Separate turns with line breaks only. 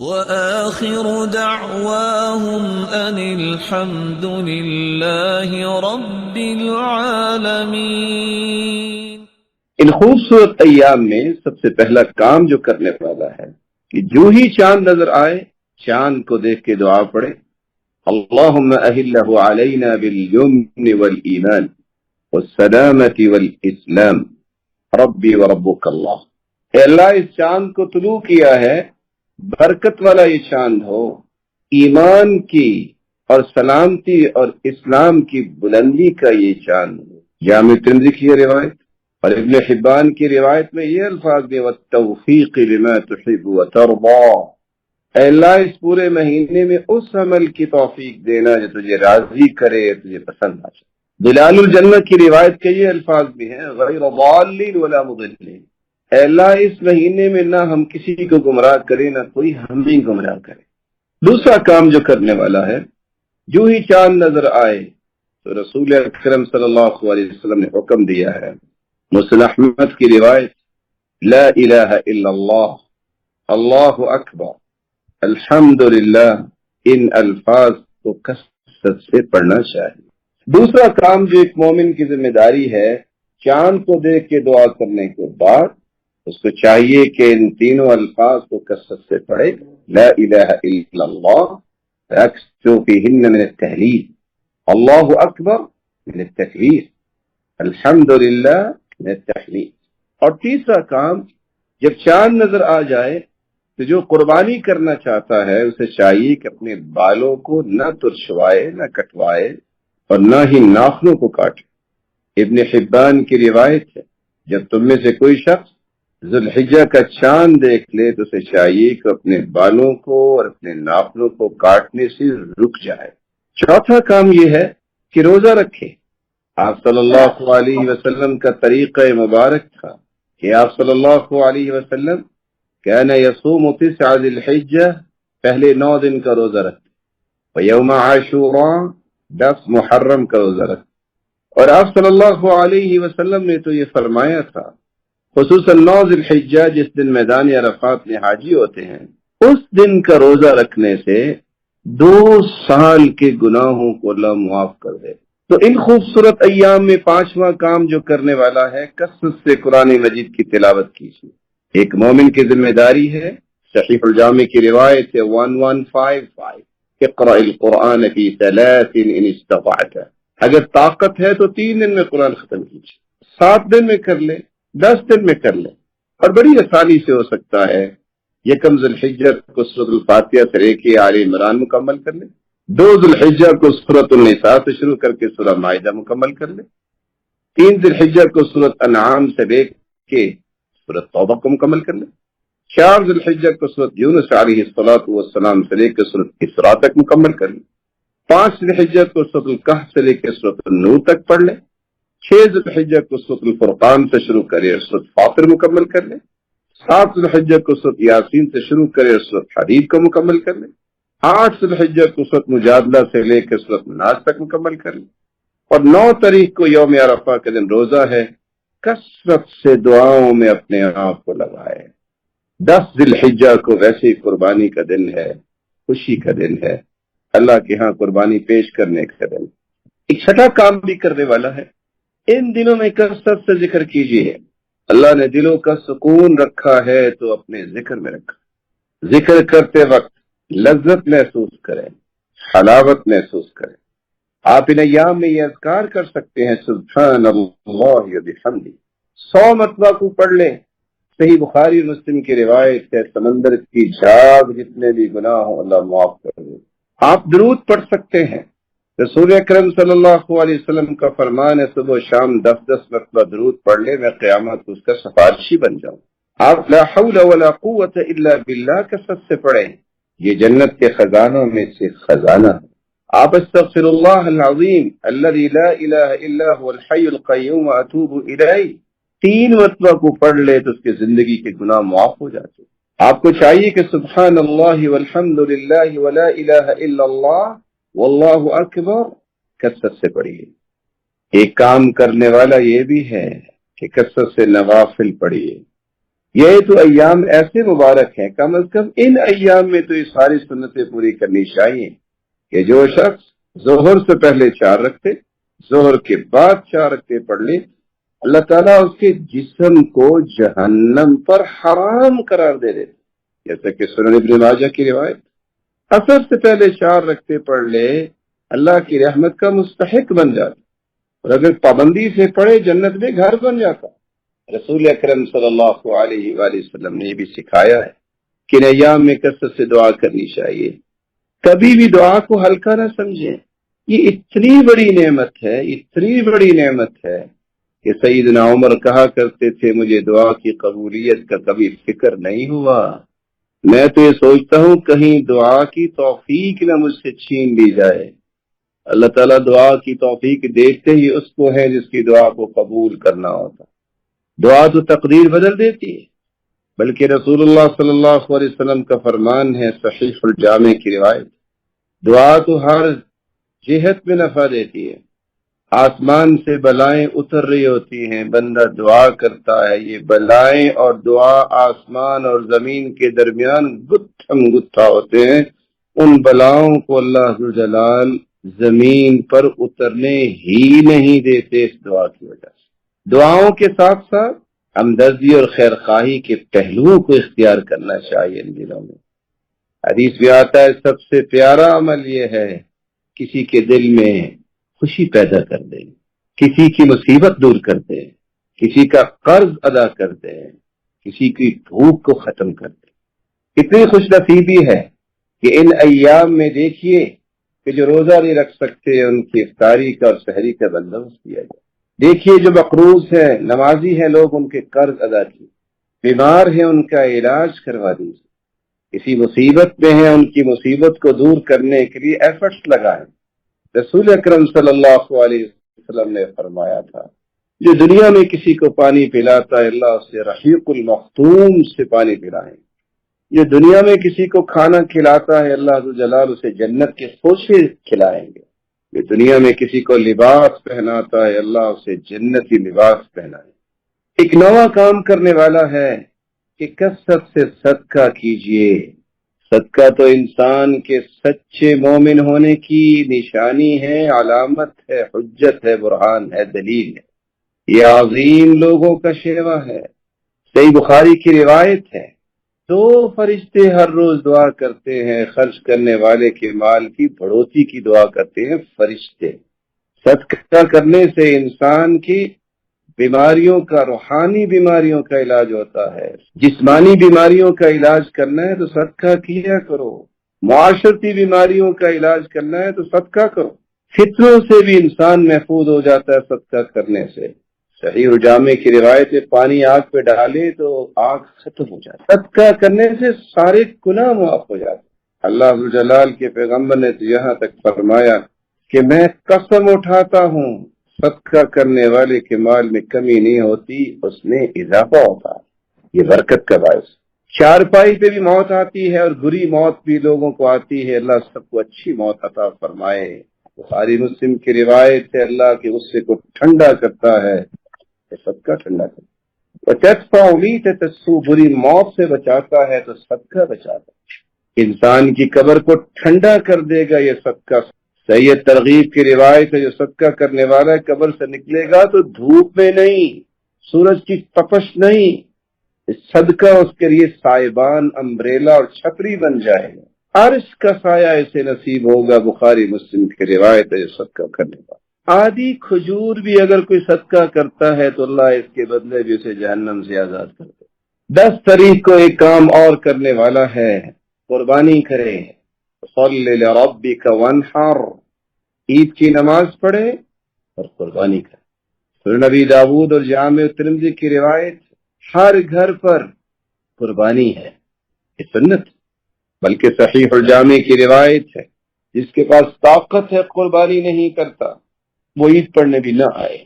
وآخر دعواهم أن الحمد لله رب العالمين۔
ان خوبصورت ایام میں سب سے پہلا کام جو کرنے والا ہے کہ جو ہی چاند نظر آئے چاند کو دیکھ کے دعا پڑھے، اللہم اہلہ علینا بالیمن والایمان والسلامۃ والاسلام ربی وربک اللہ۔ اے اللہ اس چاند کو طلوع کیا ہے، برکت والا یہ چاند ہو، ایمان کی اور سلامتی اور اسلام کی بلندی کا یہ چاند ہو۔ جامع ترمذی کی یہ روایت اور ابن حبان کی روایت میں یہ الفاظ بھی والتوفیق لما تحب وترضى۔ اے اللہ اس پورے مہینے میں اس عمل کی توفیق دینا جو تجھے راضی کرے، تجھے پسند آ جائے۔ دلال الجنہ کی روایت کے یہ الفاظ بھی ہیں غیر ضالین ولا مضلین۔ اے اللہ اس مہینے میں نہ ہم کسی کو گمراہ کرے نہ کوئی ہمیں گمراہ کرے۔ دوسرا کام جو کرنے والا ہے، جو ہی چاند نظر آئے تو رسول اکرم صلی اللہ علیہ وسلم نے حکم دیا ہے، مسلم احمد کی روایت، لا الہ الا اللہ، اللہ اکبر، الحمدللہ، ان الفاظ کو کثرت سے پڑھنا چاہیے۔ دوسرا کام جو ایک مومن کی ذمہ داری ہے، چاند کو دیکھ کے دعا کرنے کے بعد اس کو چاہیے کہ ان تینوں الفاظ کو کثرت سے پڑھے، لا الہ الا اللہ، اکثر فیہن من التہلیل، اللہ اکبر من التکبیر، الحمدللہ من التحمید۔ اور تیسرا کام، جب چاند نظر آ جائے تو جو قربانی کرنا چاہتا ہے اسے چاہیے کہ اپنے بالوں کو نہ ترشوائے نہ کٹوائے اور نہ ہی ناخنوں کو کاٹے۔ ابن حبان کی روایت ہے، جب تم میں سے کوئی شخص ذوالحجہ کا چاند دیکھ لے تو اسے چاہیے کہ اپنے بالوں کو اور اپنے ناخنوں کو کاٹنے سے رک جائے۔ چوتھا کام یہ ہے کہ روزہ رکھے۔ آپ صلی اللہ علیہ وسلم کا طریقہ مبارک تھا کہ آپ صلی اللہ علیہ وسلم کان یصوم 9 ذی الحجہ، پہلے 9 دن کا روزہ رکھتے، ویوم عاشوراء 10 محرم کا روزہ رکھتے۔ اور آپ صلی اللہ علیہ وسلم نے تو یہ فرمایا تھا، خصوصاً 9 ذی الحجہ جس دن میدان عرفات میں حاجی ہوتے ہیں، اس دن کا روزہ رکھنے سے 2 سال کے گناہوں کو اللہ معاف کر دے۔ تو ان خوبصورت ایام میں 5واں کام جو کرنے والا ہے، کثرت سے قرآن مجید کی تلاوت کیجیے۔ ایک مومن کی ذمہ داری ہے، صحیح الجامع کی روایت ہے 1155، اقرأ القرآن فی 3 ان استطعت، اگر طاقت ہے تو 3 دن میں قرآن ختم کیجیے، 7 دن میں کر لیں، 10 دن میں کر لیں، اور بڑی آسانی سے ہو سکتا ہے۔ یکم ذی الحجہ کو سورۃ الفاتحہ سے لے کے آل عمران مکمل کر لیں، 2 ذی الحجہ کو سورۃ النساء سے شروع کر کے سورہ مائدہ مکمل کر لیں، 3 ذی الحجہ کو سورۃ انعام سے لے کے سورۃ توبہ کو مکمل کر لیں، 4 ذی الحجہ کو سورۃ یونس علیہ السلام سے لے کے سورۃ اسراء تک مکمل کر لیں، 5 ذی الحجہ کو سورۃ الکہف سے لے کے سورۃ النور تک پڑھ لیں، 6 ذی الحجہ کو سورۃ الفرقان سے شروع کرے اور سورۃ فاطر مکمل کر لیں، 7 ذی الحجہ کو سورۃ یاسین سے شروع کرے اور سورۃ حدید کو مکمل کر لیں، 8 ذی الحجہ کو سورۃ مجادلہ سے لے کے سورۃ الناس تک مکمل کر لیں، اور 9 تاریخ کو یوم عرفہ کے دن روزہ ہے، کثرت سے دعاؤں میں اپنے آپ کو لگائے۔ 10 ذی الحجہ کو ویسے ہی قربانی کا دن ہے، خوشی کا دن ہے، اللہ کے ہاں قربانی پیش کرنے کا دن۔ ایک چھٹا کام بھی کرنے والا ہے، ان دنوں میں کثرت سے ذکر کیجیے۔ اللہ نے دلوں کا سکون رکھا ہے تو اپنے ذکر میں رکھا، ذکر کرتے وقت لذت محسوس کریں، حلاوت محسوس کریں۔ آپ ان ایام میں یہ اذکار کر سکتے ہیں، سبحان اللہ وبحمدہ 100 مرتبہ کو پڑھ لیں۔ صحیح بخاری اور مسلم کی روایت ہے، سمندر کی جھاگ جتنے بھی گناہ ہوں اللہ معاف کر دے۔ آپ درود پڑھ سکتے ہیں، رسول اکرم صلی اللہ علیہ وسلم کا فرمان ہے، صبح و شام 10 مرتبہ درود پڑھ لے، میں قیامت اس کا سفارشی بن جاؤں۔ آپ لا حول ولا قوت الا باللہ کثرت سے پڑھیں، یہ جنت کے خزانوں میں سے خزانہ ہے۔ آپ استغفر اللہ العظیم الذی لا الہ الا هو الحی القیوم واتوب الیہ 3 مرتبہ کو پڑھ لے تو اس کی زندگی کے گناہ معاف ہو جاتے۔ آپ کو چاہیے کہ سبحان اللہ والحمد للہ ولا الہ الا اللہ واللہ اکبر کثرت سے پڑھیے۔ ایک کام کرنے والا یہ بھی ہے کہ کثرت سے نوافل پڑھیے، یہ تو ایام ایسے مبارک ہیں، کم از کم ان ایام میں تو یہ ساری سنتیں پوری کرنی چاہیے کہ جو شخص ظہر سے پہلے 4 رکعتیں، ظہر کے بعد 4 رکعتیں پڑھ لے، اللہ تعالیٰ اس کے جسم کو جہنم پر حرام قرار دے دیتے، جیسا کہ سنن ابن ماجہ کی روایت۔ عصر سے پہلے 4 رکعتیں پڑھ لے، اللہ کی رحمت کا مستحق بن جاتا، اور اگر پابندی سے پڑھے جنت میں گھر بن جاتا۔ رسول اکرم صلی اللہ علیہ وآلہ وسلم نے یہ بھی سکھایا ہے کہ ان ایام میں کثرت سے دعا کرنی چاہیے، کبھی بھی دعا کو ہلکا نہ سمجھیں۔ یہ اتنی بڑی نعمت ہے، اتنی بڑی نعمت ہے کہ سیدنا عمر کہا کرتے تھے مجھے دعا کی قبولیت کا کبھی فکر نہیں ہوا، میں تو یہ سوچتا ہوں کہیں دعا کی توفیق نہ مجھ سے چھین لی جائے۔ اللہ تعالیٰ دعا کی توفیق دیتے ہی اس کو ہے جس کی دعا کو قبول کرنا ہوتا۔ دعا تو تقدیر بدل دیتی ہے، بلکہ رسول اللہ صلی اللہ علیہ وسلم کا فرمان ہے، صحیح الجامع کی روایت، دعا تو ہر جہت میں نفع دیتی ہے۔ آسمان سے بلائیں اتر رہی ہوتی ہیں، بندہ دعا کرتا ہے، یہ بلائیں اور دعا آسمان اور زمین کے درمیان گتھم گتھا ہوتے ہیں، ان بلاؤں کو اللہ ذوالجلال زمین پر اترنے ہی نہیں دیتے اس دعا کی وجہ سے۔ دعاؤں کے ساتھ ساتھ ہمدردی اور خیر خواہی کے پہلوؤں کو اختیار کرنا چاہیے ان دنوں میں۔ حدیث بھی آتا ہے سب سے پیارا عمل یہ ہے کسی کے دل میں خوشی پیدا کر دیں، کسی کی مصیبت دور کر دیں، کسی کا قرض ادا کر دیں، کسی کی بھوک کو ختم کر دیں۔ اتنی خوش نصیبی ہے کہ ان ایام میں دیکھیے کہ جو روزہ نہیں رکھ سکتے ان کی افطاری کا اور سحری کا بندوبست کیا جائے۔ دیکھیے جو مقروض ہے، نمازی ہے لوگ، ان کے قرض ادا کیے، بیمار ہیں ان کا علاج کروا دیجیے، کسی مصیبت میں ہیں ان کی مصیبت کو دور کرنے کے لیے ایفرٹس لگائیں۔ رسول اکرم صلی اللہ علیہ وسلم نے فرمایا تھا جو دنیا میں کسی کو پانی پلاتا ہے اللہ اسے رحیق المختوم سے پانی پلائیں، جو دنیا میں کسی کو کھانا کھلاتا ہے اللہ ذوالجلال اسے جنت کے خوشے کھلائیں گے، جو دنیا میں کسی کو لباس پہناتا ہے اللہ اسے جنتی لباس پہنائے۔ ایک نیا کام کرنے والا ہے کہ کثرت سے صدقہ کیجئے۔ صدقہ تو انسان کے سچے مومن ہونے کی نشانی ہے، علامت ہے، حجت ہے، برہان ہے، دلیل ہے۔ یہ عظیم لوگوں کا شیوا ہے۔ صحیح بخاری کی روایت ہے 2 فرشتے ہر روز دعا کرتے ہیں، خرچ کرنے والے کے مال کی بڑھوتری کی دعا کرتے ہیں فرشتے۔ صدقہ کرنے سے انسان کی بیماریوں کا، روحانی بیماریوں کا علاج ہوتا ہے۔ جسمانی بیماریوں کا علاج کرنا ہے تو صدقہ کیا کرو، معاشرتی بیماریوں کا علاج کرنا ہے تو صدقہ کرو۔ فتنوں سے بھی انسان محفوظ ہو جاتا ہے صدقہ کرنے سے۔ صحیح الجامع کی روایت ہے پانی آگ پہ ڈالے تو آگ ختم ہو جاتی، صدقہ کرنے سے سارے گناہ معاف ہو جاتے۔ اللہ ذوالجلال کے پیغمبر نے تو یہاں تک فرمایا کہ میں قسم اٹھاتا ہوں صدقہ کرنے والے کے مال میں کمی نہیں ہوتی، اس میں اضافہ ہوتا ہے۔ یہ برکت کا باعث۔ چارپائی پہ بھی موت آتی ہے اور بری موت بھی لوگوں کو آتی ہے، اللہ سب کو اچھی موت عطا فرمائے۔ بخاری مسلم کی روایت ہے اللہ کے غصے کو ٹھنڈا کرتا ہے، صدقہ ٹھنڈا کرتا ہے۔ بری موت سے بچاتا ہے تو صدقہ بچاتا ہے، انسان کی قبر کو ٹھنڈا کر دے گا یہ صدقہ۔ صحیح ترغیب کی روایت ہے جو صدقہ کرنے والا قبر سے نکلے گا تو دھوپ میں نہیں، سورج کی تپش نہیں، صدقہ اس کے لیے سائبان، امبریلا اور چھتری بن جائے گا، عرش کا سایہ اسے نصیب ہوگا۔ بخاری مسلم کی روایت ہے جو صدقہ کرنے والا۔ آدھی کھجور بھی اگر کوئی صدقہ کرتا ہے تو اللہ اس کے بدلے بھی اسے جہنم سے آزاد کر دے۔ 10 تاریخ کو ایک کام اور کرنے والا ہے، قربانی کرے، صلی لربک وانحر، عید کی نماز پڑھے اور قربانی کرے۔ سنن نبی داؤد اور جامع ترمذی کی روایت ہر گھر پر قربانی ہے، یہ سنت، بلکہ صحیح الجامع کی روایت ہے جس کے پاس طاقت ہے قربانی نہیں کرتا وہ عید پڑھنے بھی نہ آئے۔